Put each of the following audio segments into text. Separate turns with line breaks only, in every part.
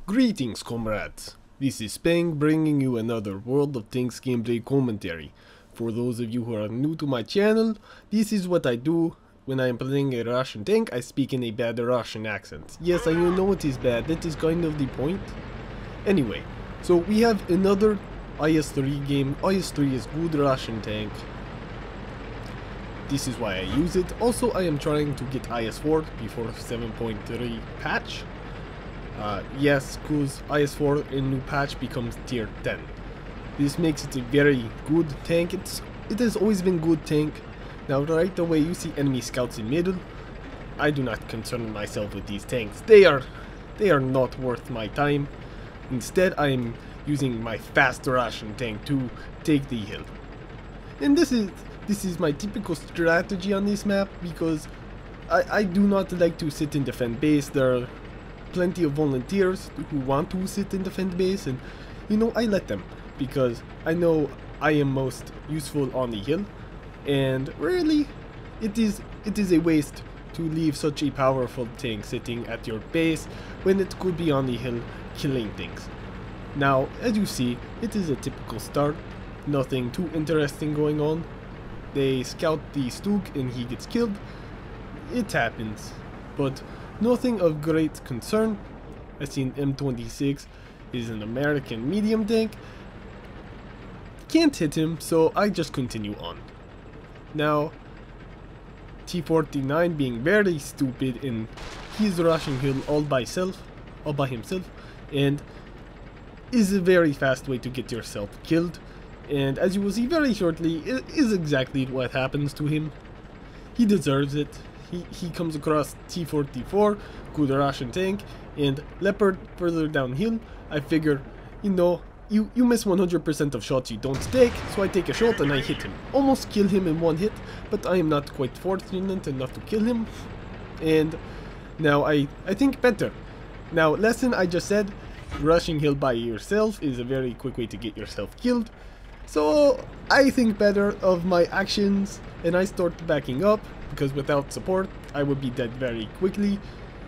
Greetings, comrades! This is Spang bringing you another World of Tanks gameplay commentary. For those of you who are new to my channel, this is what I do when I am playing a Russian tank. I speak in a bad Russian accent. Yes, I know it is bad, that is kind of the point. Anyway, so we have another IS-3 game. IS-3 is good Russian tank. This is why I use it. Also, I am trying to get IS-4 before 7.3 patch. Yes, cause IS-4 in new patch becomes tier 10. This makes it a very good tank. It has always been good tank. Now right away you see enemy scouts in middle. I do not concern myself with these tanks. They are not worth my time. Instead I am using my fast Russian tank to take the hill. And this is my typical strategy on this map, because I do not like to sit and defend base. There are plenty of volunteers who want to sit and defend base, and you know, I let them because I know I am most useful on the hill, and really it is a waste to leave such a powerful tank sitting at your base when it could be on the hill killing things. Now as you see, it is a typical start, nothing too interesting going on. They scout the Stook and he gets killed. It happens, but nothing of great concern. I seen M26 is an American medium tank. Can't hit him, so I just continue on. Now T49 being very stupid, and he's rushing hill all by himself, and is a very fast way to get yourself killed. And as you will see very shortly, it is exactly what happens to him. He deserves it. He comes across T44, good Russian tank, and Leopard further downhill. I figure, you know, you miss 100% of shots you don't take, so I take a shot and I hit him. Almost kill him in one hit, but I am not quite fortunate enough to kill him. And now I think better. Now, lesson I just said, rushing hill by yourself is a very quick way to get yourself killed. So I think better of my actions and I start backing up, because without support I would be dead very quickly.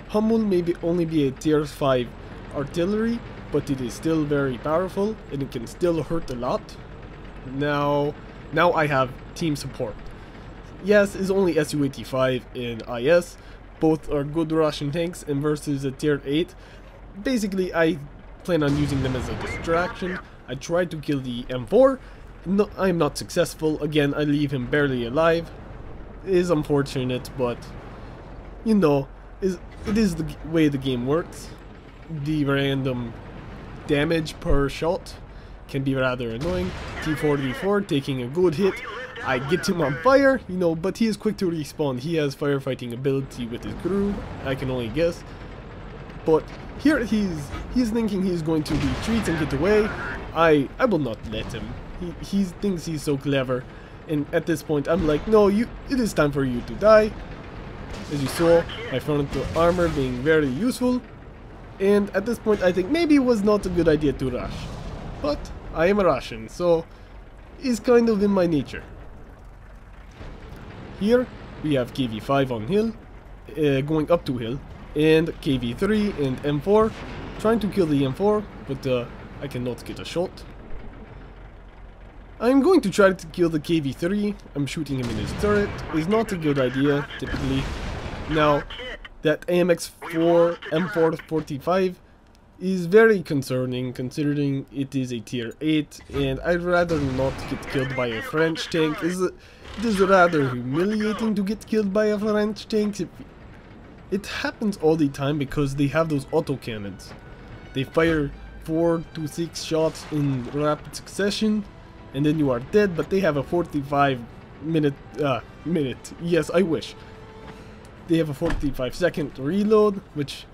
Hummel may only be a tier 5 artillery, but it is still very powerful and it can still hurt a lot. Now I have team support. Yes, it's only Su-85 and IS. Both are good Russian tanks, and versus a tier 8. Basically I plan on using them as a distraction. I tried to kill the M4. No, I am not successful. Again, I leave him barely alive. It is unfortunate, but you know, it is the way the game works. The random damage per shot can be rather annoying. T44 taking a good hit. I get him on fire, you know, but he is quick to respawn. He has firefighting ability with his crew, I can only guess. But here he's thinking he's going to retreat and get away. I will not let him. He thinks he's so clever, and at this point I'm like, no, it is time for you to die. As you saw, my frontal armor being very useful, and at this point I think maybe it was not a good idea to rush. But I am a Russian, so it's kind of in my nature. Here we have KV5 on hill, going up to hill, and KV3 and M4 trying to kill the M4, but I cannot get a shot. I'm going to try to kill the KV3. I'm shooting him in his turret. It's not a good idea, typically. Now, that AMX-4 M445 is very concerning, considering it is a tier 8, and I'd rather not get killed by a French tank. It is rather humiliating to get killed by a French tank. It happens all the time because they have those autocannons. They fire 4 to 6 shots in rapid succession, and then you are dead, but they have a 45 minute, yes, I wish. They have a 45-second reload, which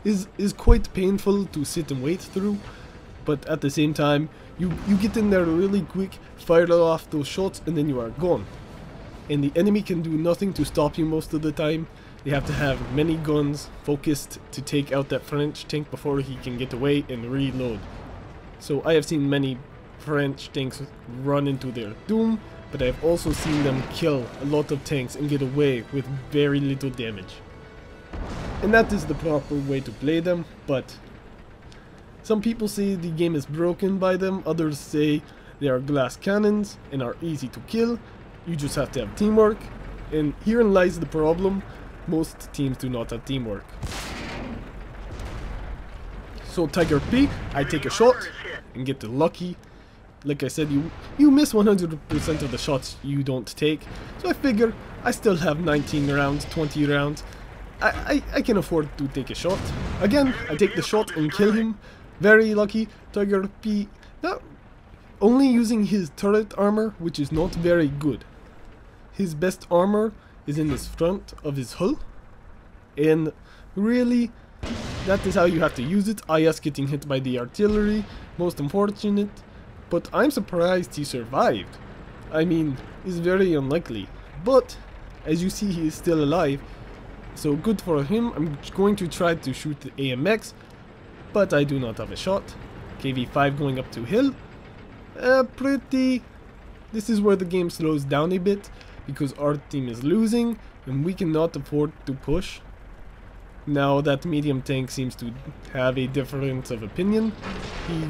is quite painful to sit and wait through, but at the same time, you get in there really quick, fire off those shots, and then you are gone. And the enemy can do nothing to stop you most of the time. They have to have many guns focused to take out that French tank before he can get away and reload. So I have seen many French tanks run into their doom, but I have also seen them kill a lot of tanks and get away with very little damage. And that is the proper way to play them, but Some people say the game is broken by them, others say they are glass cannons and are easy to kill. You just have to have teamwork, and herein lies the problem. Most teams do not have teamwork. So Tiger P, I take a shot and get the lucky. Like I said, you miss 100% of the shots you don't take. So I figure I still have 19 rounds, 20 rounds. I can afford to take a shot. Again, I take the shot and kill him. Very lucky. Tiger P, only using his turret armor, which is not very good. His best armor is in his front of his hull. And really, that is how you have to use it. IS getting hit by the artillery, most unfortunate. But I'm surprised he survived. I mean, it's very unlikely. But, as you see, he is still alive. So good for him. I'm going to try to shoot the AMX. But I do not have a shot. KV-5 going up to hill. This is where the game slows down a bit. Because our team is losing. And we cannot afford to push. Now that medium tank seems to have a difference of opinion. He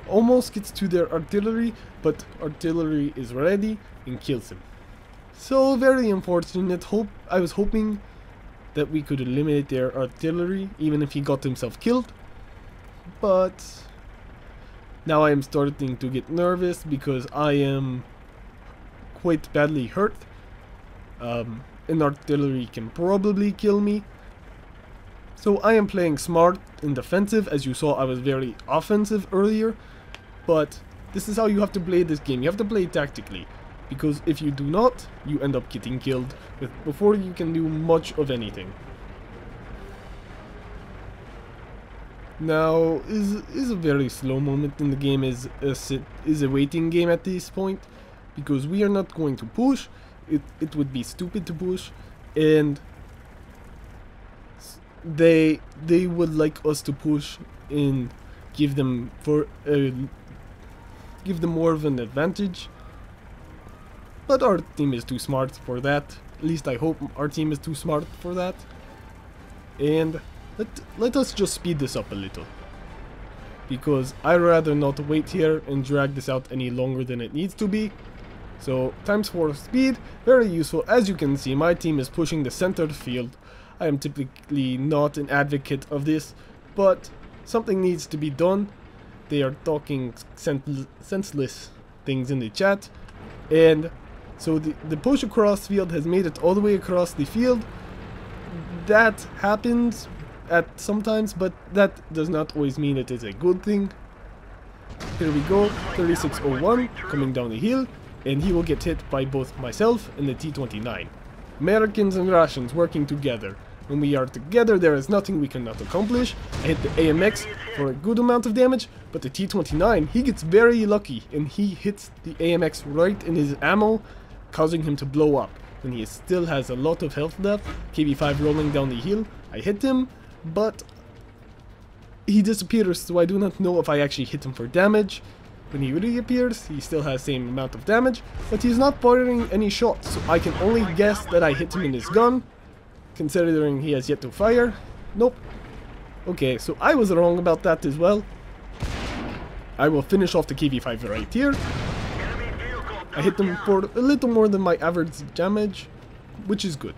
almost gets to their artillery, but artillery is ready and kills him. So very unfortunate. I was hoping that we could eliminate their artillery, even if he got himself killed. But now I am starting to get nervous because I am quite badly hurt. An artillery can probably kill me. So I am playing smart and defensive. As you saw, I was very offensive earlier. But this is how you have to play this game. You have to play tactically. Because if you do not, you end up getting killed before you can do much of anything. Now, is a very slow moment in the game, is a waiting game at this point. Because we are not going to push. It would be stupid to push. And they would like us to push and give them more of an advantage. But our team is too smart for that. At least I hope our team is too smart for that. And let us just speed this up a little. Because I'd rather not wait here and drag this out any longer than it needs to be. So ×4 speed, very useful. As you can see, my team is pushing the center field. I am typically not an advocate of this, but something needs to be done. They are talking senseless things in the chat. And so the push across field has made it all the way across the field. That happens at sometimes, but that does not always mean it is a good thing. Here we go, 3601 coming down the hill, and he will get hit by both myself and the T-29. Americans and Russians working together. When we are together, there is nothing we cannot accomplish. I hit the AMX for a good amount of damage, but the T-29, he gets very lucky, and he hits the AMX right in his ammo, causing him to blow up. When he still has a lot of health left, KV-5 rolling down the hill, I hit him, but he disappears, so I do not know if I actually hit him for damage. When he reappears, he still has the same amount of damage, but he's not firing any shots, so I can only guess that I hit him in his gun, considering he has yet to fire. Nope. Okay, so I was wrong about that as well. I will finish off the KV-5 right here. I hit him for a little more than my average damage, which is good.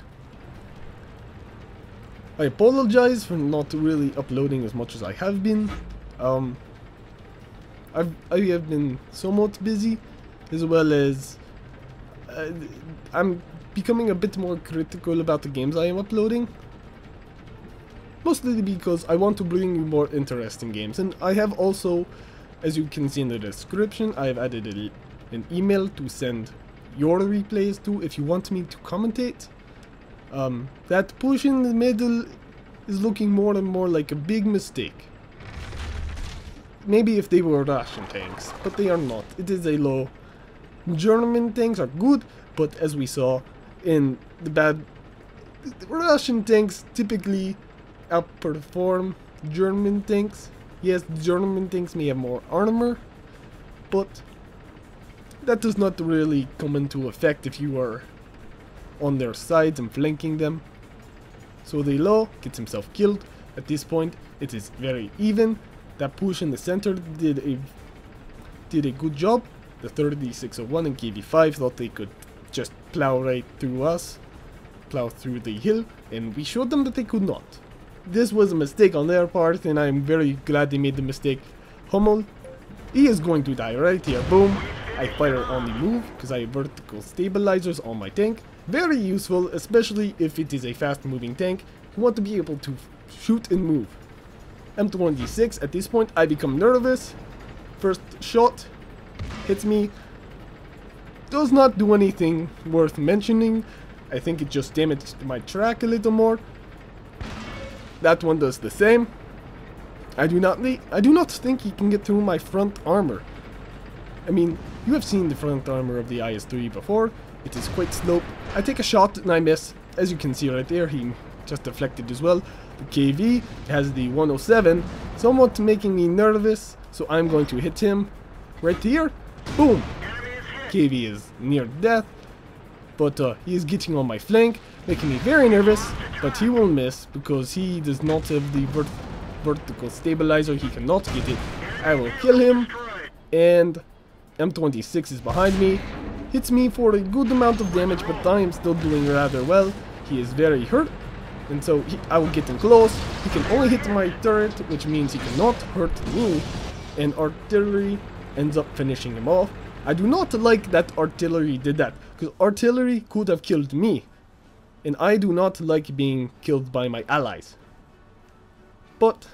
I apologize for not really uploading as much as I have been. I have been somewhat busy, as well as I'm becoming a bit more critical about the games I am uploading. Mostly because I want to bring you more interesting games, and I have also, as you can see in the description, I have added an email to send your replays to if you want me to commentate. That push in the middle is looking more and more like a big mistake. Maybe if they were Russian tanks, but they are not. It is a low. German tanks are good, but as we saw in the Russian tanks typically outperform German tanks. Yes, German tanks may have more armor, but that does not really come into effect if you are on their sides and flanking them. So the low gets himself killed. At this point, it is very even. That push in the center did a good job. The 3601 and KV5 thought they could just plow right through us, plow through the hill, and we showed them that they could not. This was a mistake on their part, and I'm very glad they made the mistake. Hummel, he is going to die right here. Boom. I fire on the move because I have vertical stabilizers on my tank. Very useful, especially if it is a fast moving tank. You want to be able to shoot and move. M26, at this point I become nervous. First shot hits me. Does not do anything worth mentioning. I think it just damaged my track a little more. That one does the same. I do not think he can get through my front armor. I mean, you have seen the front armor of the IS-3 before. It is quite slow. I take a shot and I miss. As you can see right there, he just deflected as well. The KV has the 107, somewhat making me nervous. So I'm going to hit him right here. Boom! KV is near death. But he is getting on my flank, making me very nervous. But he will miss because he does not have the vertical stabilizer. He cannot get it. I will kill him. And M26 is behind me. Hits me for a good amount of damage, but I am still doing rather well. He is very hurt. And so I will get him close. He can only hit my turret, which means he cannot hurt me. And artillery ends up finishing him off. I do not like that artillery did that, because artillery could have killed me. And I do not like being killed by my allies. But,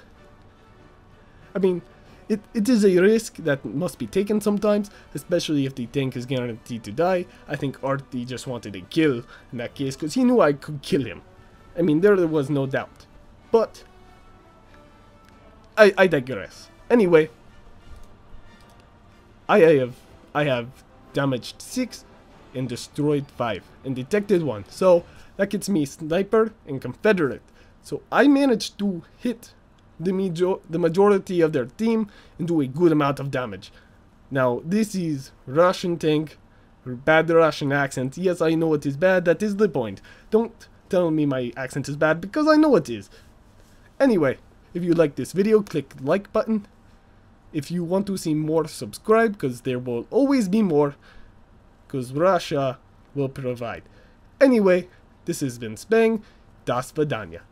I mean, it is a risk that must be taken sometimes, especially if the tank is guaranteed to die. I think Artie just wanted a kill in that case, because he knew I could kill him. I mean, there was no doubt. But, I digress. Anyway, I have damaged 6 and destroyed 5 and detected 1. So that gets me sniper and Confederate. So I managed to hit the majority of their team and do a good amount of damage. Now this is Russian tank, bad Russian accent. Yes, I know it is bad. That is the point. Don't tell me my accent is bad because I know it is. Anyway, if you like this video, click the like button. If you want to see more, subscribe, because there will always be more, because Russia will provide. Anyway, this has been Spang. Das Vidanya.